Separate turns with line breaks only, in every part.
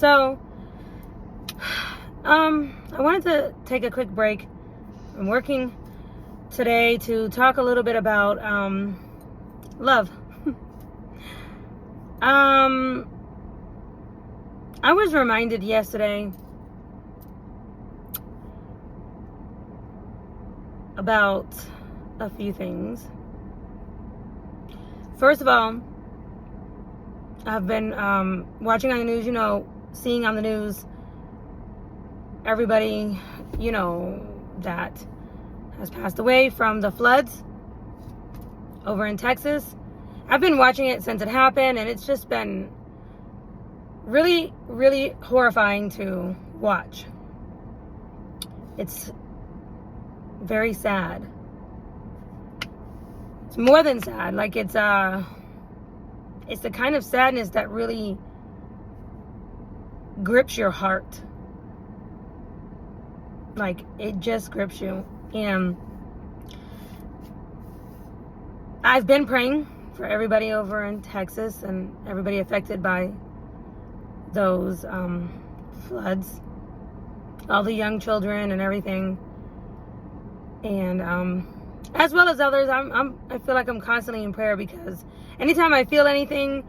So, I wanted to take a quick break. I'm working today to talk a little bit about love. I was reminded yesterday about a few things. First of all, I've been watching on the news, seeing on the news everybody, that has passed away from the floods over in Texas. I've been watching it since it happened, and it's just been really, really horrifying to watch. It's very sad. It's more than sad. Like, it's the kind of sadness that really grips your heart. Like, it just grips you. And I've been praying for everybody over in Texas and everybody affected by those floods, all the young children and everything, and as well as others. I feel like I'm constantly in prayer, because anytime I feel anything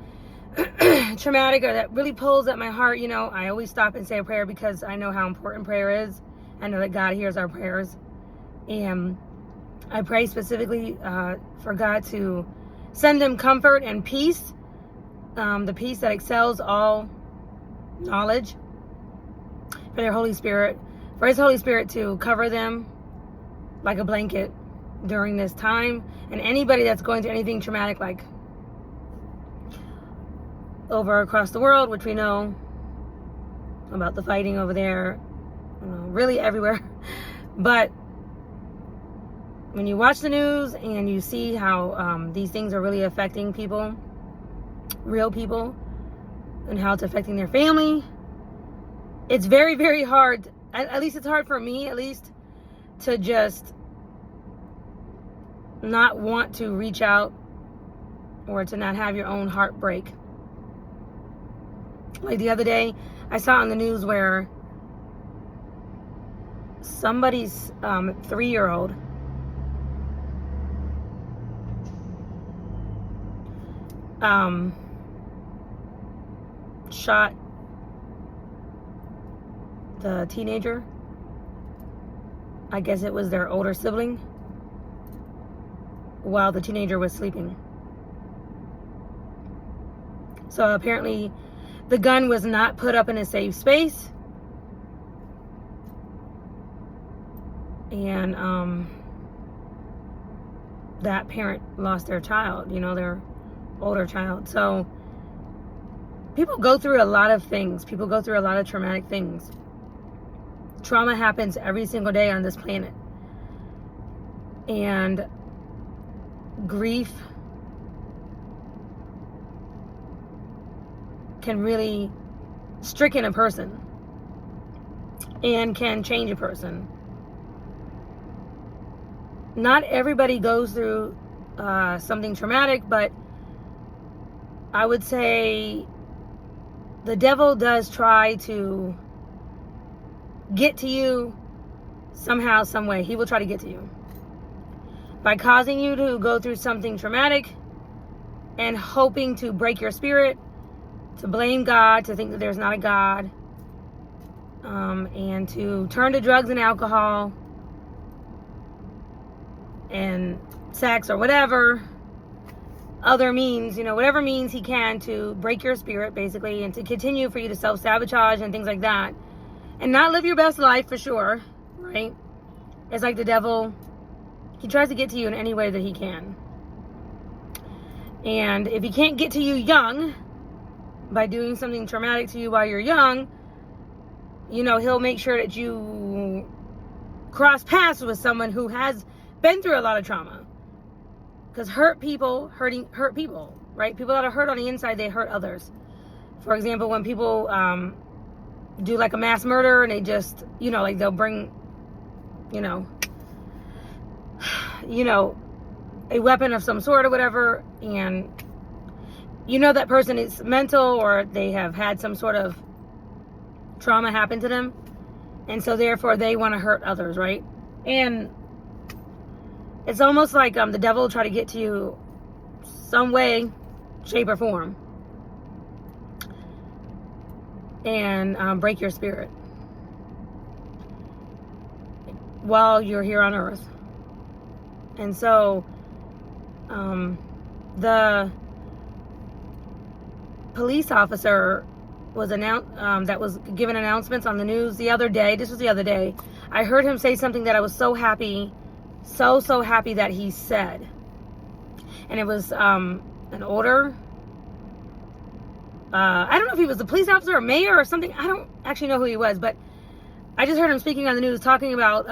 traumatic or that really pulls at my heart, I always stop and say a prayer, because I know how important prayer is. I know that God hears our prayers, and I pray specifically for God to send them comfort and peace, the peace that excels all knowledge, for their Holy Spirit, for His Holy Spirit to cover them like a blanket during this time. And anybody that's going through anything traumatic, like over across the world, which we know about the fighting over there, really everywhere. But when you watch the news and you see how these things are really affecting people, real people, and how it's affecting their family, it's very, very hard. At least it's hard for me, at least, to just not want to reach out, or to not have your own heart break. Like the other day, I saw on the news where somebody's 3-year-old shot the teenager. I guess it was their older sibling, while the teenager was sleeping. So apparently the gun was not put up in a safe space, and that parent lost their child, their older child. So people go through a lot of things. People go through a lot of traumatic things. Trauma happens every single day on this planet. And grief can really stricken a person and can change a person. Not everybody goes through something traumatic, but I would say the devil does try to get to you somehow, some way. He will try to get to you by causing you to go through something traumatic and hoping to break your spirit, to blame God, to think that there's not a God, and to turn to drugs and alcohol and sex, or whatever other means, whatever means he can to break your spirit, basically, and to continue for you to self-sabotage and things like that, and not live your best life, for sure, right? It's like the devil, he tries to get to you in any way that he can. And if he can't get to you young, by doing something traumatic to you while you're young, he'll make sure that you cross paths with someone who has been through a lot of trauma. Because hurt people, right? People that are hurt on the inside, they hurt others. For example, when people do like a mass murder, and they just, like they'll bring, a weapon of some sort or whatever, and that person is mental, or they have had some sort of trauma happened to them. And so therefore they want to hurt others, right? And it's almost like the devil will try to get to you some way, shape, or form. And break your spirit while you're here on earth. And so the police officer was that was given announcements on the news the other day. This was the other day. I heard him say something that I was so happy, so happy that he said. And it was an older, I don't know if he was the police officer or mayor or something. I don't actually know who he was, but I just heard him speaking on the news talking about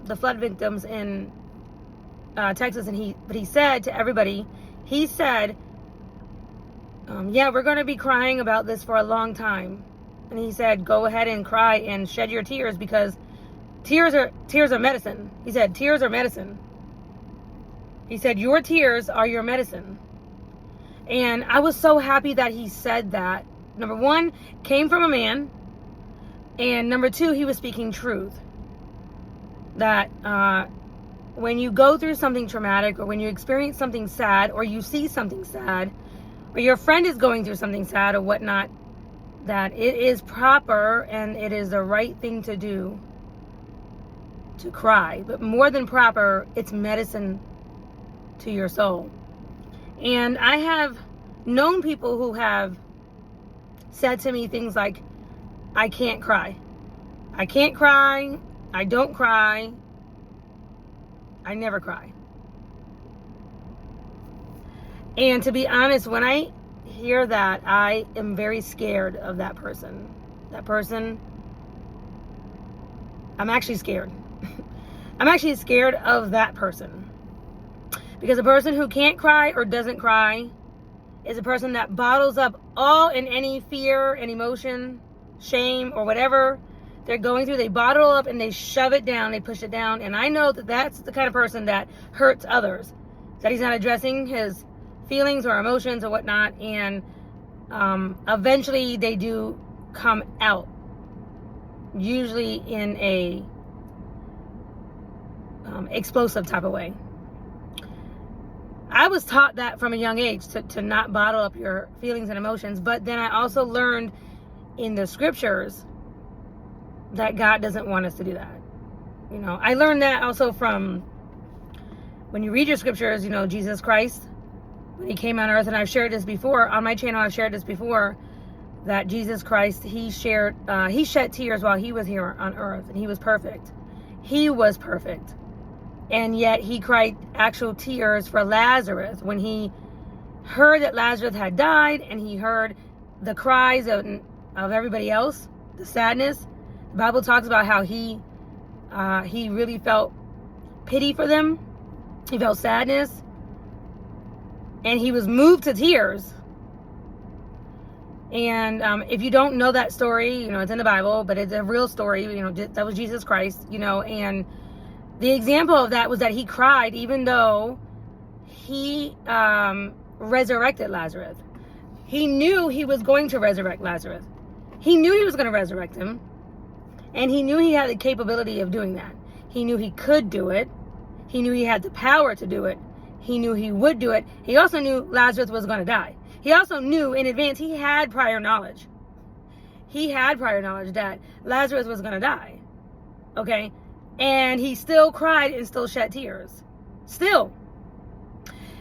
the flood victims in Texas. And he said to everybody, he said, yeah, we're going to be crying about this for a long time. And he said, go ahead and cry and shed your tears, because tears are medicine. He said, tears are medicine. He said, your tears are your medicine. And I was so happy that he said that. Number one, came from a man. And number two, he was speaking truth. That when you go through something traumatic, or when you experience something sad, or you see something sad, or your friend is going through something sad or whatnot, that it is proper and it is the right thing to do to cry. But more than proper, it's medicine to your soul. And I have known people who have said to me things like, I can't cry. I can't cry. I don't cry. I never cry. And to be honest, when I hear that, I am very scared of that person. That person, I'm actually scared. I'm actually scared of that person. Because a person who can't cry or doesn't cry is a person that bottles up all and any fear and emotion, shame, or whatever they're going through. They bottle up and they shove it down, they push it down. And I know that that's the kind of person that hurts others. That he's not addressing his feelings or emotions or whatnot, and eventually they do come out, usually in a explosive type of way. I was taught that from a young age, to not bottle up your feelings and emotions, but then I also learned in the scriptures that God doesn't want us to do that. You know, I learned that also from when you read your scriptures. You know, Jesus Christ, when he came on earth, and I've shared this before on my channel, I've shared this before, that Jesus Christ, he shed tears while he was here on earth, and he was perfect. He was perfect. And yet he cried actual tears for Lazarus when he heard that Lazarus had died, and he heard the cries of everybody else, the sadness. The Bible talks about how he really felt pity for them. He felt sadness. And he was moved to tears. And if you don't know that story, you know, it's in the Bible, but it's a real story. You know, that was Jesus Christ, you know. And the example of that was that he cried even though he resurrected Lazarus. He knew he was going to resurrect Lazarus. He knew he was going to resurrect him. And he knew he had the capability of doing that. He knew he could do it. He knew he had the power to do it. He knew he would do it. He also knew Lazarus was going to die. He also knew in advance, he had prior knowledge. He had prior knowledge that Lazarus was going to die. Okay? And he still cried and still shed tears. Still.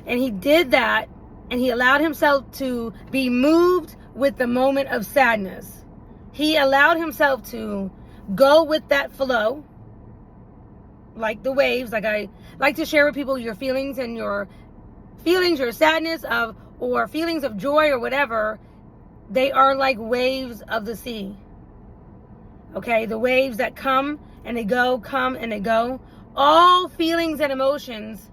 And he did that, and he allowed himself to be moved with the moment of sadness. He allowed himself to go with that flow, like the waves. Like I like to share with people your feelings, and your feelings, your sadness or feelings of joy or whatever, they are like waves of the sea. Okay, the waves that come and they go, come and they go. All feelings and emotions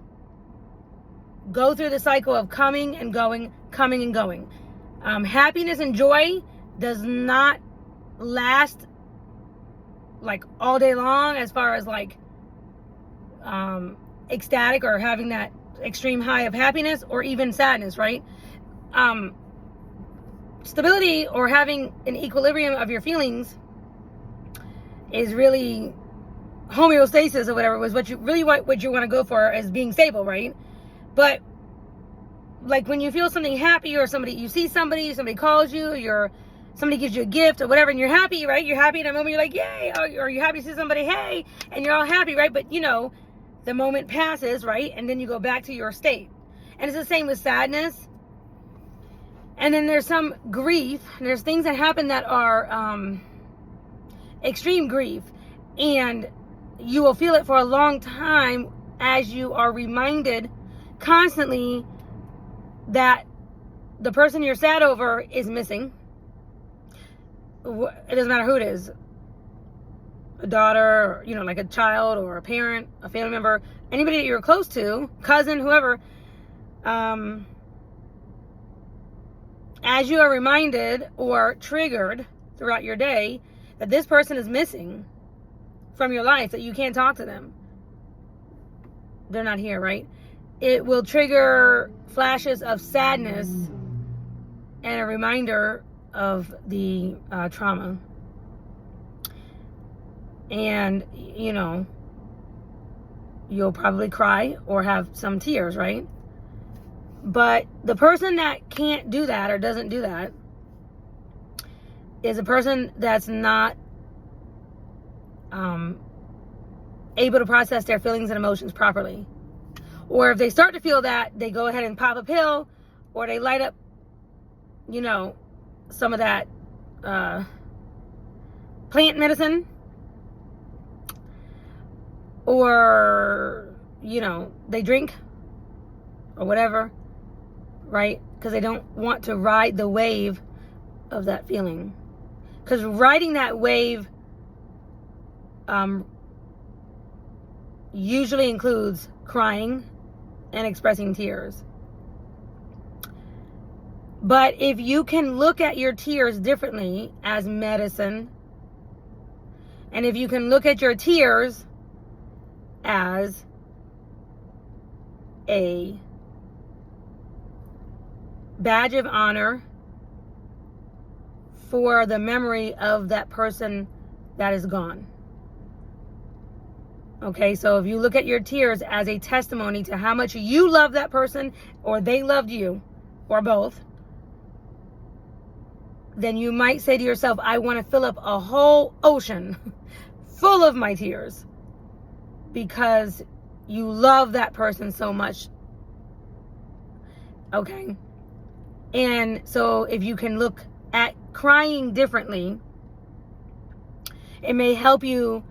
go through the cycle of coming and going, coming and going. Happiness and joy does not last like all day long, as far as like ecstatic or having that extreme high of happiness, or even sadness, right? Stability or having an equilibrium of your feelings is really homeostasis or whatever, was what you really want to go for is being stable, right? But like when you feel something happy, or you see somebody calls you, somebody gives you a gift or whatever, and you're happy, right? You're happy in that moment, you're like, yay, or you're happy to see somebody, hey, and you're all happy, right? But the moment passes, right? And then you go back to your state. And it's the same with sadness. And then there's some grief, and there's things that happen that are extreme grief, and you will feel it for a long time as you are reminded constantly that the person you're sad over is missing. It doesn't matter who it is. A daughter, or, like a child or a parent, a family member, anybody that you're close to, cousin, whoever. As you are reminded or triggered throughout your day that this person is missing from your life, that you can't talk to them, they're not here, right? It will trigger flashes of sadness and a reminder of the trauma. And, you'll probably cry or have some tears, right? But the person that can't do that or doesn't do that is a person that's not able to process their feelings and emotions properly. Or if they start to feel that, they go ahead and pop a pill, or they light up, some of that plant medicine, or, they drink or whatever, right? Because they don't want to ride the wave of that feeling. Because riding that wave usually includes crying and expressing tears. But if you can look at your tears differently as medicine, and if you can look at your tears as a badge of honor for the memory of that person that is gone. Okay, so if you look at your tears as a testimony to how much you love that person, or they loved you, or both, then you might say to yourself, I want to fill up a whole ocean full of my tears because you love that person so much. Okay? And so if you can look at crying differently, it may help you,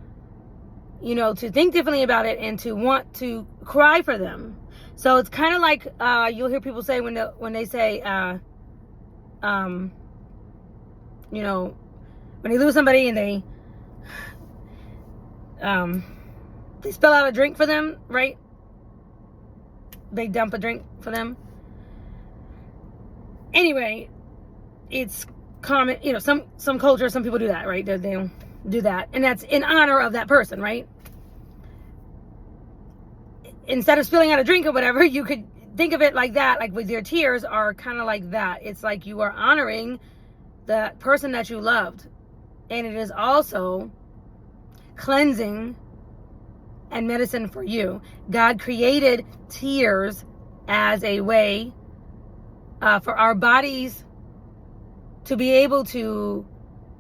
to think differently about it and to want to cry for them. So it's kind of like you'll hear people say when they say, when they lose somebody and they spill out a drink for them, right? They dump a drink for them. Anyway, it's common, some cultures, some people do that, right? They do that, and that's in honor of that person, right? Instead of spilling out a drink or whatever, you could think of it like that, like with your tears are kind of like that. It's like you are honoring the person that you loved, and it is also cleansing and medicine for you. God created tears as a way for our bodies to be able to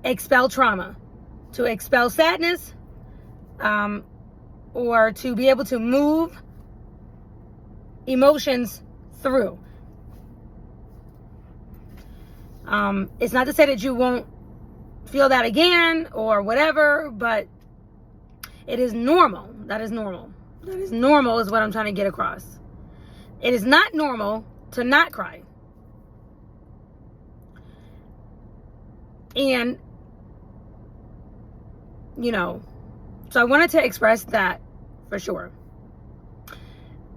expel trauma, to expel sadness, or to be able to move emotions through. It's not to say that you won't feel that again or whatever, but it is normal. That is normal. That is normal is what I'm trying to get across. It is not normal to not cry. And, so I wanted to express that for sure.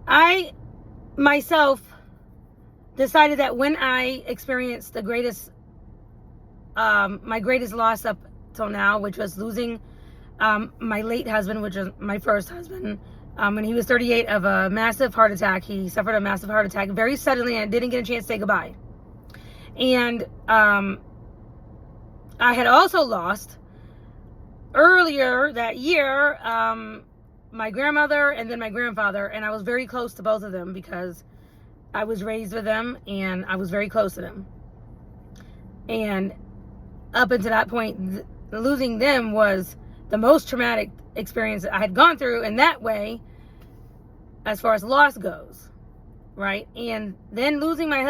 I, myself, decided that when I experienced the greatest, my greatest loss up till now, which was losing my late husband, which was my first husband, when he was 38 of a massive heart attack. He suffered a massive heart attack very suddenly and didn't get a chance to say goodbye. And I had also lost earlier that year, my grandmother and then my grandfather, and I was very close to both of them because I was raised with them and I was very close to them. And up until that point, losing them was the most traumatic experience that I had gone through in that way as far as loss goes, right? And then losing my